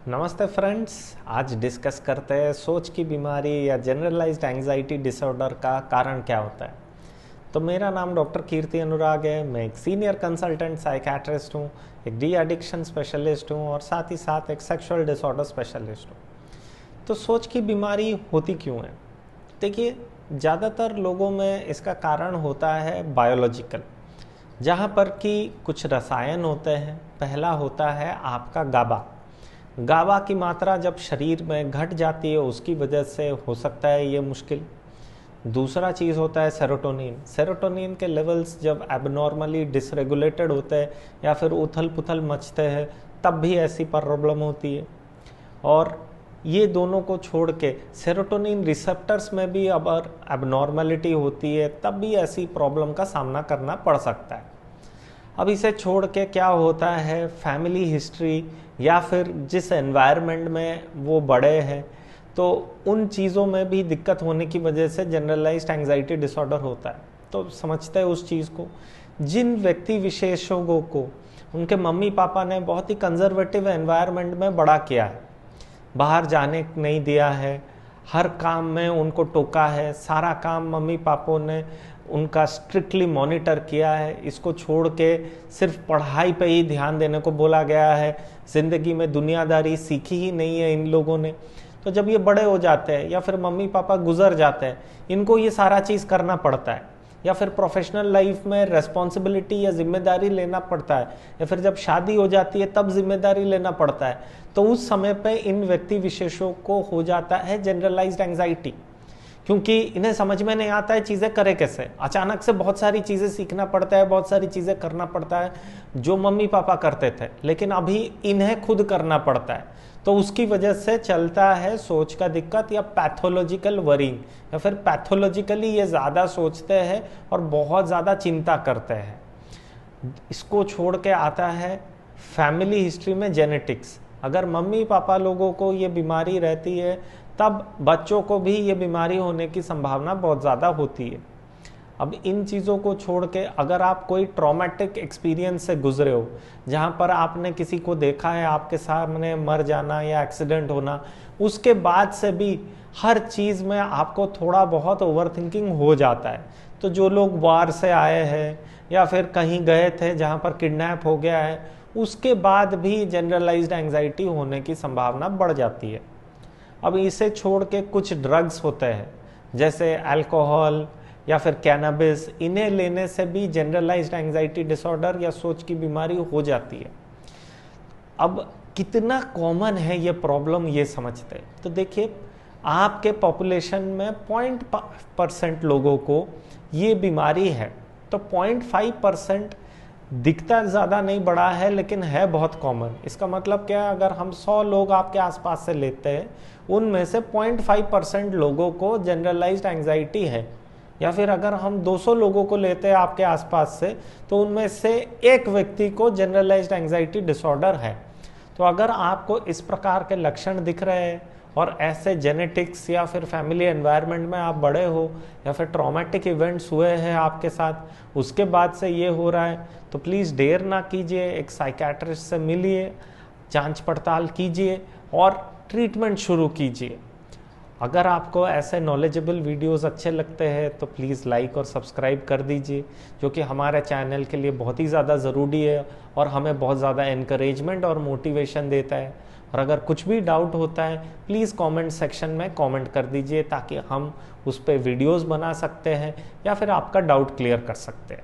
नमस्ते फ्रेंड्स। आज डिस्कस करते हैं सोच की बीमारी या जनरलाइज्ड एंजाइटी डिसऑर्डर का कारण क्या होता है। तो मेरा नाम डॉक्टर कीर्ति अनुराग है। मैं एक सीनियर कंसल्टेंट साइकेट्रिस्ट हूँ, एक डी एडिक्शन स्पेशलिस्ट हूँ और साथ ही साथ एक सेक्सुअल डिसऑर्डर स्पेशलिस्ट हूँ। तो सोच की बीमारी होती क्यों है? देखिए, ज़्यादातर लोगों में इसका कारण होता है बायोलॉजिकल, जहाँ पर कि कुछ रसायन होते हैं। पहला होता है आपका गाबा की मात्रा जब शरीर में घट जाती है, उसकी वजह से हो सकता है ये मुश्किल। दूसरा चीज़ होता है सेरोटोनिन के लेवल्स जब एबनॉर्मली डिसरेगुलेटेड होते हैं या फिर उथल पुथल मचते हैं, तब भी ऐसी प्रॉब्लम होती है। और ये दोनों को छोड़ के सेरोटोनिन रिसेप्टर्स में भी अगर एबनॉर्मलिटी होती है, तब भी ऐसी प्रॉब्लम का सामना करना पड़ सकता है। अब इसे छोड़ के क्या होता है, फैमिली हिस्ट्री या फिर जिस एनवायरनमेंट में वो बड़े हैं, तो उन चीज़ों में भी दिक्कत होने की वजह से जनरलाइज्ड एंजाइटी डिसऑर्डर होता है। तो समझते हैं उस चीज़ को। जिन व्यक्ति विशेषों को उनके मम्मी पापा ने बहुत ही कंजर्वेटिव एनवायरनमेंट में बड़ा किया है, बाहर जाने नहीं दिया है, हर काम में उनको टोका है, सारा काम मम्मी पापों ने उनका स्ट्रिक्टली मॉनिटर किया है, इसको छोड़ के सिर्फ पढ़ाई पे ही ध्यान देने को बोला गया है, ज़िंदगी में दुनियादारी सीखी ही नहीं है इन लोगों ने। तो जब ये बड़े हो जाते हैं या फिर मम्मी पापा गुजर जाते हैं, इनको ये सारा चीज़ करना पड़ता है, या फिर प्रोफेशनल लाइफ में रेस्पॉन्सिबिलिटी या जिम्मेदारी लेना पड़ता है, या फिर जब शादी हो जाती है तब जिम्मेदारी लेना पड़ता है। तो उस समय पे इन व्यक्ति विशेषों को हो जाता है जनरलाइज्ड एंजाइटी, क्योंकि इन्हें समझ में नहीं आता है चीज़ें करे कैसे। अचानक से बहुत सारी चीज़ें सीखना पड़ता है, बहुत सारी चीज़ें करना पड़ता है जो मम्मी पापा करते थे, लेकिन अभी इन्हें खुद करना पड़ता है। तो उसकी वजह से चलता है सोच का दिक्कत या पैथोलॉजिकल वरिंग, या फिर पैथोलॉजिकली ये ज़्यादा सोचते हैं और बहुत ज़्यादा चिंता करते हैं। इसको छोड़ के आता है फैमिली हिस्ट्री में जेनेटिक्स। अगर मम्मी पापा लोगों को ये बीमारी रहती है, तब बच्चों को भी ये बीमारी होने की संभावना बहुत ज़्यादा होती है। अब इन चीज़ों को छोड़ के अगर आप कोई ट्रॉमेटिक एक्सपीरियंस से गुजरे हो, जहाँ पर आपने किसी को देखा है आपके सामने मर जाना या एक्सीडेंट होना, उसके बाद से भी हर चीज़ में आपको थोड़ा बहुत ओवरथिंकिंग हो जाता है। तो जो लोग बाहर से आए हैं या फिर कहीं गए थे जहाँ पर किडनैप हो गया है, उसके बाद भी जनरलाइज्ड एंजाइटी होने की संभावना बढ़ जाती है। अब इसे छोड़ के कुछ ड्रग्स होते हैं, जैसे अल्कोहल या फिर कैनबिस, इन्हें लेने से भी जनरलाइज्ड एंजाइटी डिसऑर्डर या सोच की बीमारी हो जाती है। अब कितना कॉमन है ये प्रॉब्लम, ये समझते हैं। तो देखिए, आपके पॉपुलेशन में 0.5% लोगों को ये बीमारी है। तो 0.5% दिखता ज़्यादा नहीं बड़ा है, लेकिन है बहुत कॉमन। इसका मतलब क्या है, अगर हम 100 लोग आपके आसपास से लेते हैं, उनमें से 0.5% लोगों को जनरलाइज्ड एंजाइटी है। या फिर अगर हम 200 लोगों को लेते हैं आपके आसपास से, तो उनमें से एक व्यक्ति को जनरलाइज्ड एंजाइटी डिसऑर्डर है। तो अगर आपको इस प्रकार के लक्षण दिख रहे हैं और ऐसे जेनेटिक्स या फिर फैमिली एनवायरनमेंट में आप बड़े हो, या फिर ट्रॉमेटिक इवेंट्स हुए हैं आपके साथ, उसके बाद से ये हो रहा है, तो प्लीज़ देर ना कीजिए, एक साइकेट्रिस्ट से मिलिए, जांच पड़ताल कीजिए और ट्रीटमेंट शुरू कीजिए। अगर आपको ऐसे नॉलेजेबल वीडियोस अच्छे लगते हैं तो प्लीज़ लाइक और सब्सक्राइब कर दीजिए, जो कि हमारे चैनल के लिए बहुत ही ज़्यादा ज़रूरी है और हमें बहुत ज़्यादा एनकरेजमेंट और मोटिवेशन देता है। और अगर कुछ भी डाउट होता है, प्लीज़ कमेंट सेक्शन में कमेंट कर दीजिए, ताकि हम उस पर वीडियोस बना सकते हैं या फिर आपका डाउट क्लियर कर सकते हैं।